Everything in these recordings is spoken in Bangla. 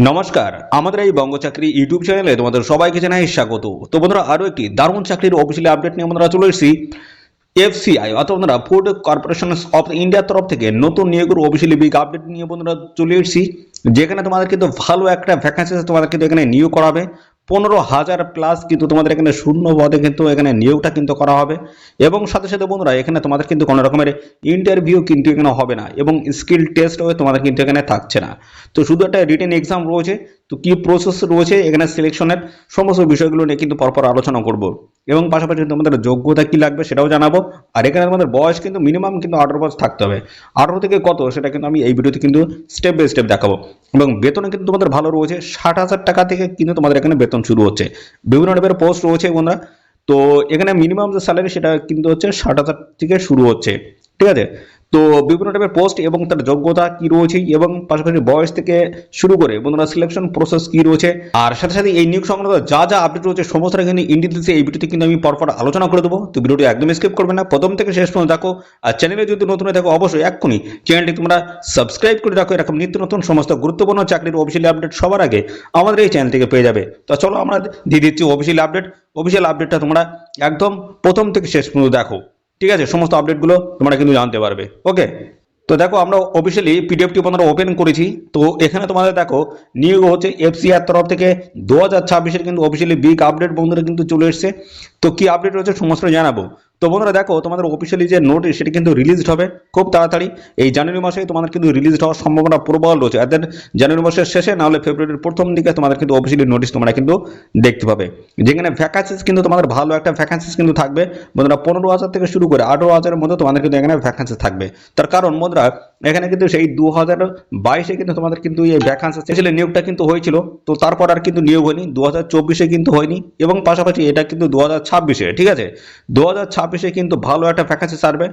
নমস্কার, আমাদের এই বঙ্গ চাকরি ইউটিউব চ্যানেলে তোমাদের সবাইকে জানাই স্বাগত। তো বন্ধুরা, আরও একটি দারুণ চাকরির অফিসিয়ালি আপডেট নিয়ে আমরা চলে এসেছি। এফসিআই অর্থাৎ বন্ধুরা ফুড কর্পোরেশন অফ ইন্ডিয়ার তরফ থেকে নতুন নিয়োগের অফিসিয়ালি বিগ আপডেট নিয়ে বন্ধুরা চলে এসেছি, যেখানে তোমাদের কিন্তু ভালো একটা ভ্যাকান্সি তোমাদের কিন্তু এখানে নিয়োগ করাবে। 15,000 প্লাস কিন্তু তোমাদের এখানে শূন্য পদে কিন্তু এখানে নিয়োগটা কিন্তু করা হবে। এবং সাথে সাথে বন্ধুরা এখানে তোমাদের কিন্তু কোনো রকমের ইন্টারভিউ কিন্তু এখানে হবে না, এবং স্কিল টেস্ট হয়ে তোমাদের কিন্তু এখানে থাকছে না। তো শুধু একটা রিটেন এক্সাম রয়েছে। তো কি প্রসেস রয়েছে এখানে সিলেকশনের সমস্ত বিষয়গুলো নিয়ে কিন্তু পরপর আলোচনা করব, এবং পাশাপাশি তোমাদের যোগ্যতা কি লাগবে সেটাও জানাবো। আর এখানে তোমাদের বয়স কিন্তু মিনিমাম কিন্তু 18 বছর থাকতে হবে। 18 থেকে কত সেটা কিন্তু আমি এই ভিডিওতে কিন্তু স্টেপ বাই স্টেপ দেখাবো। এবং বেতনে কিন্তু তোমাদের ভালো রয়েছে, 60,000 টাকা থেকে কিন্তু তোমাদের এখানে বেতন শুরু হচ্ছে। বিভিন্ন টাইপের পোস্ট রয়েছে বন্ধুরা। তো এখানে মিনিমাম যে স্যালারি সেটা কিন্তু হচ্ছে 60,000 থেকে শুরু হচ্ছে, ঠিক আছে। তো বিভিন্ন টাইপের পোস্ট এবং তার যোগ্যতা কি রয়েছে, এবং পাশাপাশি বয়স থেকে শুরু করে বন্ধুরা সিলেকশন প্রসেস কি রয়েছে, আর সাথে সাথে এই নিয়োগ সংক্রান্ত যা যা আপডেট রয়েছে সমস্ত কিন্তু ইন ডিটেইলসে এই ভিডিওতে কিন্তু আমি পরপর আলোচনা করে দেবো। তো ভিডিওটি একদম স্কিপ করবে না, প্রথম থেকে শেষ পর্যন্ত দেখো। আর চ্যানেলে যদি নতুন হয়ে থাকো অবশ্যই এক্ষুনি চ্যানেলটি তোমরা সাবস্ক্রাইব করে রাখো, এরকম নিত্য নতুন সমস্ত গুরুত্বপূর্ণ চাকরির অফিসিয়ালি আপডেট সবার আগে আমাদের এই চ্যানেল থেকে পেয়ে যাবে। তো চলো আমরা দিয়ে দিচ্ছি অফিসিয়াল আপডেট। অফিসিয়াল আপডেটটা তোমরা একদম প্রথম থেকে শেষ পর্যন্ত দেখো, ঠিক আছে। সমস্ত আপডেটগুলো তোমরা কিন্তু জানতে পারবে। ওকে, তো দেখো আমরা অফিসিয়ালি পিডিএফটি আমরা ওপেন করেছি। তো এখানে তোমাদের দেখো নিয়োগ হচ্ছে এফসিআর তরফ থেকে 2026-এর কিন্তু অফিসিয়ালি বিগ আপডেট বন্ধুরা কিন্তু চলে এসেছে। তো কি আপডেট রয়েছে সমস্ত জানাবো। তো বন্ধুরা দেখো তোমাদের অফিসিয়ালি যে নোটিশ সেটি কিন্তু রিলিজড হবে খুব তাড়াতাড়ি। এই জানুয়ারি মাসে তোমাদের কিন্তু রিলিজড হওয়ার সম্ভাবনা প্রবল রয়েছে। এদের জানুয়ারি মাসের শেষে না হলে ফেব্রুয়ারির প্রথম দিকে তোমাদের কিন্তু অফিসিয়ালি নোটিশ তোমরা কিন্তু দেখতে পাবে, যেখানে ভ্যাকান্সিস কিন্তু তোমাদের ভালো একটা ভ্যাকান্সিস কিন্তু থাকবে বন্ধুরা। 15,000 থেকে শুরু করে 18,000-এর মধ্যে তোমাদের কিন্তু এখানে ভ্যাকান্সি থাকবে। তার কারণ বন্ধুরা এখানে কিন্তু সেই 2022-এ কিন্তু তোমাদের কিন্তু এই ভ্যাকান্সি স্পেশালি নিয়োগটা কিন্তু হয়েছিল। তো তারপর আর কিন্তু নিয়োগ হয়নি, 2024-এ কিন্তু হয়নি, এবং পাশাপাশি এটা কিন্তু 2026-এ, ঠিক আছে। 2026-এ কিন্তু ভালো একটা ভ্যাকান্সি ছাড়বে।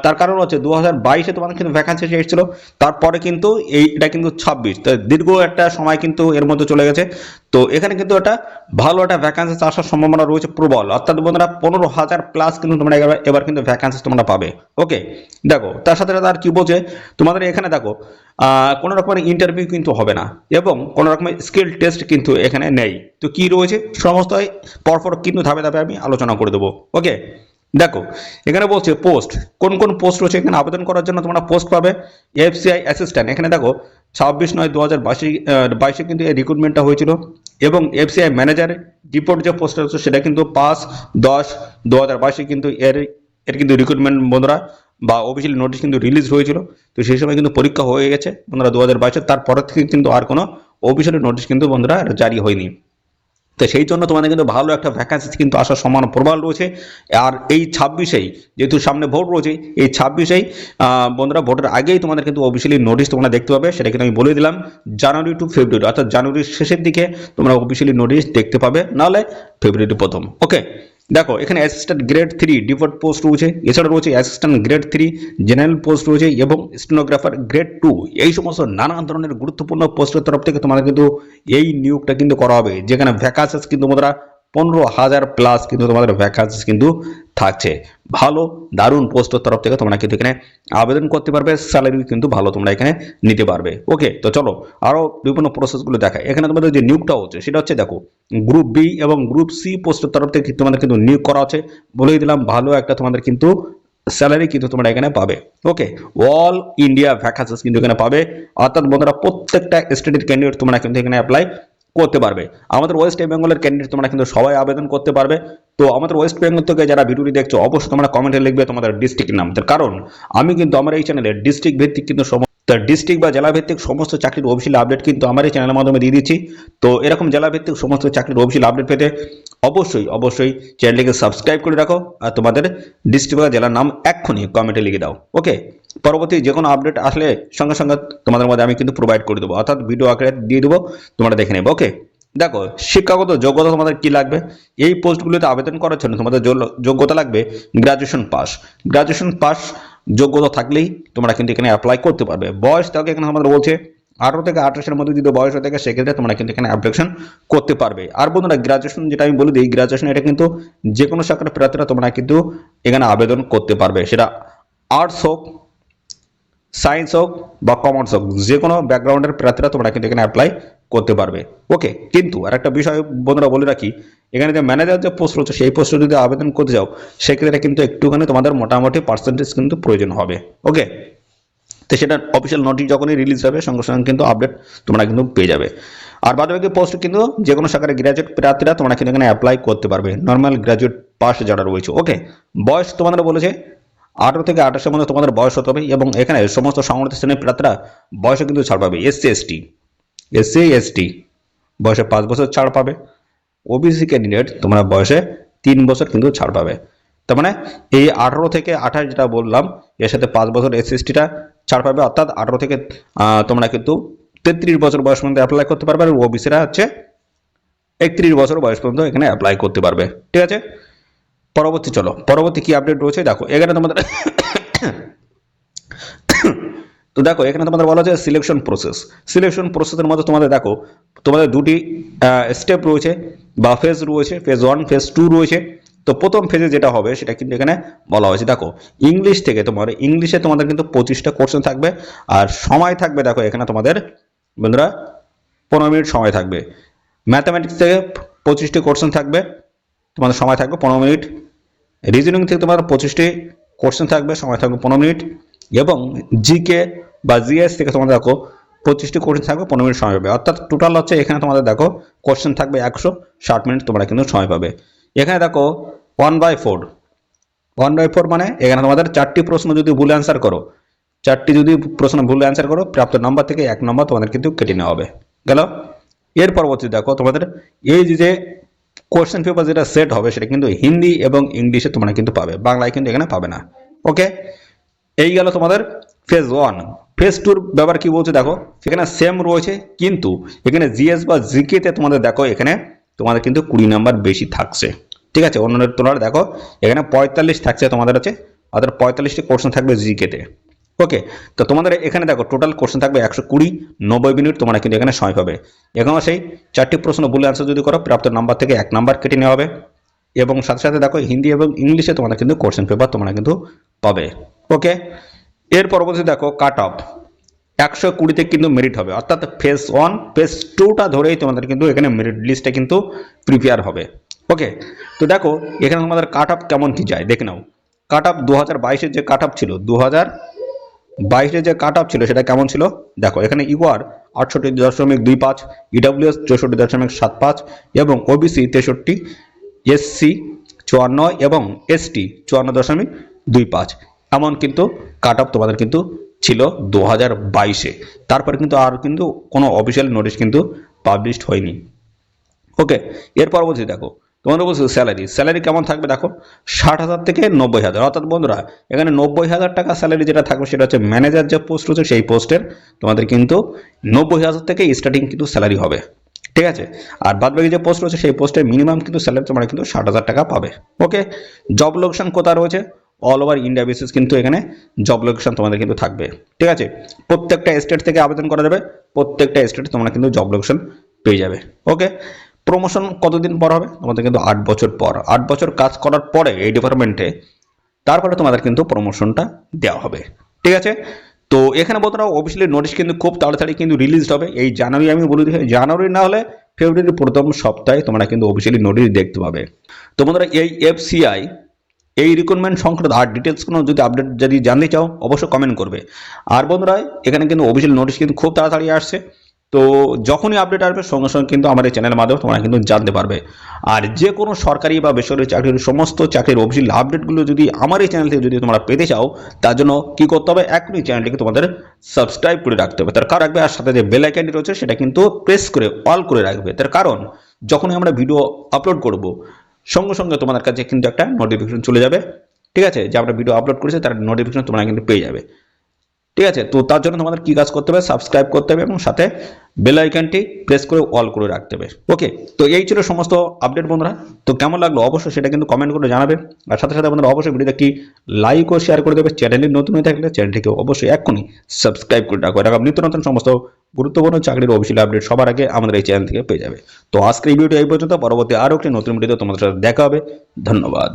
তার কারণ হচ্ছে 2022-এ তোমাদের কিন্তু ভ্যাকান্সি এসেছিল, তারপরে কিন্তু এটা কিন্তু 26, তো দীর্ঘ একটা সময় কিন্তু এর মধ্যে চলে গেছে। তো এখানে কিন্তু একটা ভালো একটা ভ্যাকান্সি আসার সম্ভাবনা রয়েছে প্রবল, অর্থাৎ বন্ধুরা 15,000 প্লাস কিন্তু তোমরা এবার কিন্তু ভ্যাকান্সি তোমরা পাবে। ওকে, দেখো তার সাথে সাথে আর কি বলছে তোমাদের এখানে দেখো কোনো রকমের ইন্টারভিউ কিন্তু হবে না, এবং কোনো রকমের স্কিল টেস্ট কিন্তু এখানে নেই। তো কি রয়েছে সমস্ত পরপর কিন্তু ধাপে ধাপে আমি আলোচনা করে দেবো। ওকে, দেখো এখানে বলছে পোস্ট, কোন কোন পোস্ট রয়েছে এখানে আবেদন করার জন্য তোমরা পোস্ট পাবে। এফসিআই অ্যাসিস্ট্যান্ট, এখানে দেখো 26/9/2022 কিন্তু এই রিক্রুটমেন্টটা হয়েছিল। এবং এফসিআই ম্যানেজার রিপোর্ট যে পোস্ট রয়েছে সেটা কিন্তু 5/10/2022 কিন্তু এর কিন্তু রিক্রুটমেন্ট বন্ধুরা বা অফিসিয়াল নোটিশ কিন্তু রিলিজ হয়েছিল। তো সেই সময় কিন্তু পরীক্ষা হয়ে গেছে বন্ধুরা 2022-এর, তারপরের থেকে কিন্তু আর কোনো অফিসিয়াল নোটিশ কিন্তু বন্ধুরা জারি হয়নি। তো সেই জন্য তোমাদের কিন্তু ভালো একটা ভ্যাকান্সি কিন্তু আসার সম্ভাবনা প্রবল রয়েছে। আর এই 26-এই যেহেতু সামনে ভোট রয়েছে, এই 26-এই বন্ধুরা ভোটের আগেই তোমাদের কিন্তু অফিসিয়ালি নোটিশ তোমরা দেখতে পাবে। সেটা কিন্তু আমি বলে দিলাম, জানুয়ারি টু ফেব্রুয়ারি, অর্থাৎ জানুয়ারির শেষের দিকে তোমরা অফিসিয়ালি নোটিশ দেখতে পাবে, নাহলে ফেব্রুয়ারি প্রথম। ওকে, দেখো এখানে অ্যাসিস্ট্যান্ট গ্রেড 3 ডিফল্ট পোস্ট রয়েছে, এছাড়া রয়েছে অ্যাসিস্ট্যান্ট গ্রেড 3 জেনারেল পোস্ট রয়েছে, এবং স্টেনোগ্রাফার গ্রেড 2। এই সমস্ত নানান ধরনের গুরুত্বপূর্ণ পোস্টের তরফ থেকে তোমাদের কিন্তু এই নিয়োগটা কিন্তু করা হবে, যেখানে ভ্যাকান্সিস কিন্তু তোমরা 15,000 প্লাস কিন্তু তোমাদের ভ্যাকান্সিস কিন্তু থাকছে। ভালো দারুণ পোস্টের তরফ থেকে তোমরা কিন্তু এখানে আবেদন করতে পারবে, স্যালারি কিন্তু ভালো তোমরা এখানে নিতে পারবে। ওকে, তো চলো আরো বিভিন্ন প্রসেসগুলো দেখায়। এখানে তোমাদের যে নিয়োগটা হচ্ছে সেটা হচ্ছে দেখো গ্রুপ বি এবং গ্রুপ সি পোস্টের তরফ থেকে তোমাদের কিন্তু নিয়োগ করা হচ্ছে। বলেই দিলাম ভালো একটা তোমাদের কিন্তু স্যালারি কিন্তু তোমরা এখানে পাবে। ওকে, অল ইন্ডিয়া ভ্যাকান্সিস কিন্তু এখানে পাবে, অর্থাৎ বন্ধুরা প্রত্যেকটা স্টেটের ক্যান্ডিডেট তোমরা কিন্তু এখানে অ্যাপ্লাই করতে পারবে। আমাদের ওয়েস্ট বেঙ্গলের ক্যান্ডিডেট তোমরা কিন্তু সবাই আবেদন করতে পারবে। তো আমাদের ওয়েস্ট বেঙ্গল থেকে যারা ভিডিওটি দেখছো অবশ্যই তোমরা কমেন্টে লিখবে তোমাদের ডিস্ট্রিক্ট নাম, তার কারণ আমি কিন্তু আমার এই চ্যানেলে ডিস্ট্রিক্ট ভিত্তিক কিন্তু ডিস্ট্রিক্ট বা জেলা ভিত্তিক সমস্ত চাকরির অফিসিয়াল আপডেট কিন্তু আমার এই চ্যানেলের মাধ্যমে দিয়ে দিচ্ছি। তো এরকম জেলা ভিত্তিক সমস্ত চাকরির অফিসিয়াল আপডেট পেতে অবশ্যই চ্যানেলটিকে সাবস্ক্রাইব করে রাখো, আর তোমাদের ডিস্ট্রিক্ট বা জেলার নাম এক্ষুনি কমেন্টে লিখে দাও। ওকে, পরবর্তী যে কোনো আপডেট আসলে সঙ্গে সঙ্গে তোমাদের মধ্যে আমি কিন্তু প্রোভাইড করে দেবো, অর্থাৎ ভিডিও আকারে দিয়ে দেবো, তোমরা দেখে নেবে। ওকে, দেখো শিক্ষাগত যোগ্যতা তোমাদের কি লাগবে। এই পোস্টগুলোতে আবেদন করার জন্য তোমাদের যোগ্যতা লাগবে গ্রাজুয়েশন পাস যোগ্যতা থাকলেই তোমরা কিন্তু এখানে অ্যাপ্লাই করতে পারবে। বয়স তাকে এখানে আমাদের বলছে 18 থেকে 28-এর মধ্যে যদি বয়স হয়ে থাকে সেক্ষেত্রে তোমরা কিন্তু এখানে অ্যাপ্লিকেশন করতে পারবে। আর বন্ধুরা গ্রাজুয়েশন যেটা আমি বলে দিই, গ্রাজুয়েশন এটা কিন্তু যে কোনো শাখার প্রার্থীরা তোমরা কিন্তু এখানে আবেদন করতে পারবে, সেটা আর্টস হোক সায়েন্স হোক বা কমার্স হোক, যে কোনো ব্যাকগ্রাউন্ডের প্রার্থীরা তোমরা কিন্তু এখানে অ্যাপ্লাই করতে পারবে। ওকে, কিন্তু আর একটা বিষয় বন্ধুরা বলে রাখি, এখানে যে ম্যানেজার যে পোস্ট রয়েছে সেই পোস্টে যদি আবেদন করতে যাও সেক্ষেত্রে কিন্তু একটুখানি তোমাদের মোটামুটি পার্সেন্টেজ কিন্তু প্রয়োজন হবে। ওকে, তো সেটা অফিসিয়াল নোটিশ যখনই রিলিজ হবে সঙ্গে সঙ্গে কিন্তু আপডেট তোমরা কিন্তু পেয়ে যাবে। আর বাদবাকি পোস্ট কিন্তু যে কোনো শাখার গ্র্যাজুয়েট প্রার্থীরা তোমরা কিন্তু এখানে অ্যাপ্লাই করতে পারবে, নর্মাল গ্র্যাজুয়েট পাস যারা রয়েছে। ওকে, বয়স তোমাদের বলেছে 18 থেকে 28-এর মধ্যে তোমাদের বয়স হতে হবে, এবং এখানে সমস্ত সংগঠিত শ্রেণীর প্রার্থীরা বয়সে কিন্তু ছাড় পাবে। এসসি এসটি বয়সে 5 বছর ছাড় পাবে। ওবিসি ক্যান্ডিডেট তোমরা বয়সে 3 বছর কিন্তু ছাড় পাবে। তার মানে এই 18 থেকে 28 যেটা বললাম এর সাথে 5 বছর এসএসটিটা ছাড় পাবে, অর্থাৎ 18 থেকে তোমরা কিন্তু 33 বছর বয়স পর্যন্ত অ্যাপ্লাই করতে পারবে, আর ওবিসিরা হচ্ছে 31 বছর বয়স পর্যন্ত এখানে অ্যাপ্লাই করতে পারবে। ঠিক আছে, পরবর্তী কি আপডেট রয়েছে দেখো এখানে তোমাদের তো দেখো এখানে তোমাদের বলা হচ্ছে সিলেকশন প্রসেসের মধ্যে তোমাদের দেখো তোমাদের দুটি স্টেপ রয়েছে বা ফেজ রয়েছে, ফেজ 1 ফেজ 2 রয়েছে। তো প্রথম ফেজে যেটা হবে সেটা কিন্তু এখানে বলা হয়েছে, দেখো ইংলিশে তোমাদের কিন্তু 25টা কোশ্চেন থাকবে, আর সময় থাকবে দেখো এখানে তোমাদের বন্ধুরা 15 মিনিট সময় থাকবে। ম্যাথামেটিক্স থেকে 25টি কোশ্চেন থাকবে, তোমাদের সময় থাকবে 15 মিনিট। রিজনিং থেকে তোমার 25টি কোশ্চেন থাকবে, সময় থাকবে 15 মিনিট। এবং জিকে বা জিএস থেকে তোমাদের দেখো 25টি কোশ্চেন থাকবে, 15 মিনিট সময় পাবে। অর্থাৎ টোটাল হচ্ছে এখানে তোমাদের দেখো কোশ্চেন থাকবে 160 মিনিট তোমরা কিন্তু সময় পাবে। এখানে দেখো 1/4 মানে এখানে তোমাদের 4টি প্রশ্ন যদি ভুল অ্যান্সার করো, প্রাপ্ত নাম্বার থেকে 1 নম্বর তোমাদের কিন্তু কেটে নেওয়া হবে। গেল, এর পরবর্তী দেখো তোমাদের এই যে কোশ্চেন পেপার যেটা সেট হবে সেটা কিন্তু হিন্দি এবং ইংলিশে তোমরা কিন্তু পাবে, বাংলায় কিন্তু এখানে পাবে না। ওকে, এই গেল তোমাদের ফেজ 1। ফেজ 2 ব্যাপার কি বলছে দেখো, সেখানে সেম রয়েছে, কিন্তু এখানে জিএস বা জিকে তে তোমাদের দেখো এখানে তোমাদের কিন্তু 20 নাম্বার বেশি থাকছে। ঠিক আছে, অন্যদের তুলনায় দেখো এখানে 45 থাকছে তোমাদের আছে, অর্থাৎ 45টি কোশ্চেন থাকবে জিকে তে। ওকে, তো তোমাদের এখানে দেখো টোটাল কোশ্চেন থাকবে 120, 90 মিনিট তোমরা কিন্তু এখানে সময় পাবে। এখানে সেই 4টি প্রশ্ন ভুল অ্যান্সার যদি করো প্রাপ্ত নাম্বার থেকে 1 নাম্বার কেটে নেওয়া হবে। এবং সাথে সাথে দেখো হিন্দি এবং ইংলিশে তোমাদের কিন্তু কোশ্চেন পেপার তোমরা কিন্তু পাবে। ওকে, এর পরবর্তী দেখো কাট অফ 120তে কিন্তু মেরিট হবে, অর্থাৎ ফেজ 1 ফেজ 2টা ধরেই তোমাদের কিন্তু এখানে মেরিট লিস্টটা কিন্তু প্রিপেয়ার হবে। ওকে, তো দেখো এখানে তোমাদের কাট অফ কেমন কি যায় দেখে নাও। কাট অফ 2022-এর যে কাট অফ ছিল, 2022-এর যে কাট অফ ছিল সেটা কেমন ছিল দেখো। এখানে ইউআর 68.25, ইডব্লিউএস 64.75 এবং ওবিসি 63, এসসি 54 এবং এসটি 54.25 এমন কিন্তু কাট অফ তোমাদের কিন্তু ছিল 2022-এ। তারপরে কিন্তু আর কিন্তু কোনো অফিসিয়াল নোটিশ কিন্তু পাবলিশড হয়নি। ওকে, এর পরবর্তী দেখো তোমাদের বলছি স্যালারি কেমন থাকবে দেখো, 60,000 থেকে 90,000, অর্থাৎ বন্ধুরা এখানে 90,000 টাকা স্যালারি যেটা থাকবে সেটা হচ্ছে ম্যানেজার যে পোস্ট রয়েছে সেই পোস্টের তোমাদের কিন্তু 90,000 থেকে স্টার্টিং কিন্তু স্যালারি হবে। ঠিক আছে, আর বাদবাকি যে পোস্ট রয়েছে সেই পোস্টের মিনিমাম কিন্তু স্যালারি তোমরা কিন্তু 60,000 টাকা পাবে। ওকে, জব লোকেশন কোথায় রয়েছে, অল ওভার ইন্ডিয়া বেসিস কিন্তু এখানে জব লোকেশন তোমাদের কিন্তু থাকবে। ঠিক আছে, প্রত্যেকটা স্টেট থেকে আবেদন করা যাবে, প্রত্যেকটা স্টেটে তোমরা কিন্তু জব লোকেশন পেয়ে যাবে। ওকে, প্রমোশন কতদিন পর হবে তোমাদের কিন্তু 8 বছর পর, 8 বছর কাজ করার পরে এই ডিপার্টমেন্টে তারপরে তোমাদের কিন্তু প্রমোশনটা দেওয়া হবে। ঠিক আছে, তো এখানে বন্ধুরা অফিসিয়ালি নোটিশ কিন্তু খুব তাড়াতাড়ি কিন্তু রিলিজ হবে, এই জানুয়ারি আমি বলে দিই, জানুয়ারি না হলে ফেব্রুয়ারির প্রথম সপ্তাহে তোমরা কিন্তু অফিসিয়ালি নোটিশ দেখতে পাবে। তো বন্ধুরা এই এফসিআই এই রিক্রুটমেন্ট সংক্রান্ত আর ডিটেলস কোনো যদি আপডেট যদি জানতে চাও অবশ্যই কমেন্ট করবে। আর বন্ধুরা এখানে কিন্তু অফিসিয়াল নোটিশ কিন্তু খুব তাড়াতাড়ি আসছে, তো যখনই আপডেট আসবে সঙ্গে সঙ্গে কিন্তু আমার এই চ্যানেলের মাধ্যমে তোমরা কিন্তু জানতে পারবে। আর যে কোনো সরকারি বা বেসরকারি চাকরির সমস্ত চাকরির অফিসিয়াল আপডেটগুলো যদি আমার এই চ্যানেল থেকে যদি তোমরা পেতে চাও তার জন্য কি করতে হবে, এখনই চ্যানেলটিকে তোমাদের সাবস্ক্রাইব করে রাখতে হবে। তার কারণ রাখবে, আর সাথে যে বেল আইকনটি রয়েছে সেটা কিন্তু প্রেস করে অল করে রাখবে। তার কারণ যখনই আমরা ভিডিও আপলোড করব সঙ্গে সঙ্গে তোমাদের কাছে কিন্তু একটা নোটিফিকেশন চলে যাবে। ঠিক আছে, যে আমরা ভিডিও আপলোড করেছি তার নোটিফিকেশন তোমরা কিন্তু পেয়ে যাবে। ঠিক আছে, তো তার জন্য তোমাদের কি কাজ করতে হবে, সাবস্ক্রাইব করতে হবে এবং সাথে বেল আইকনটি প্রেস করে অল করে রাখতে হবে। ওকে, তো এই ছিল সমস্ত আপডেট বন্ধুরা। তো কেমন লাগলো অবশ্যই সেটা কিন্তু কমেন্ট করে জানাবে, আর সাথে সাথে বন্ধুরা অবশ্যই ভিডিওটা কি লাইক ও শেয়ার করে দেবে। চ্যানেলে নতুন হয়ে থাকলে চ্যানেলটিকে অবশ্যই এক্ষুনি সাবস্ক্রাইব করে রাখো, এরকম নিত্য নতুন সমস্ত গুরুত্বপূর্ণ চাকরির অফিসিয়াল আপডেট সবার আগে আমাদের এই চ্যানেল থেকে পেয়ে যাবে। তো আজকের এই ভিডিওটি এই পর্যন্ত, পরবর্তী আরও একটি নতুন ভিডিওতে তোমাদের সাথে দেখা হবে। ধন্যবাদ।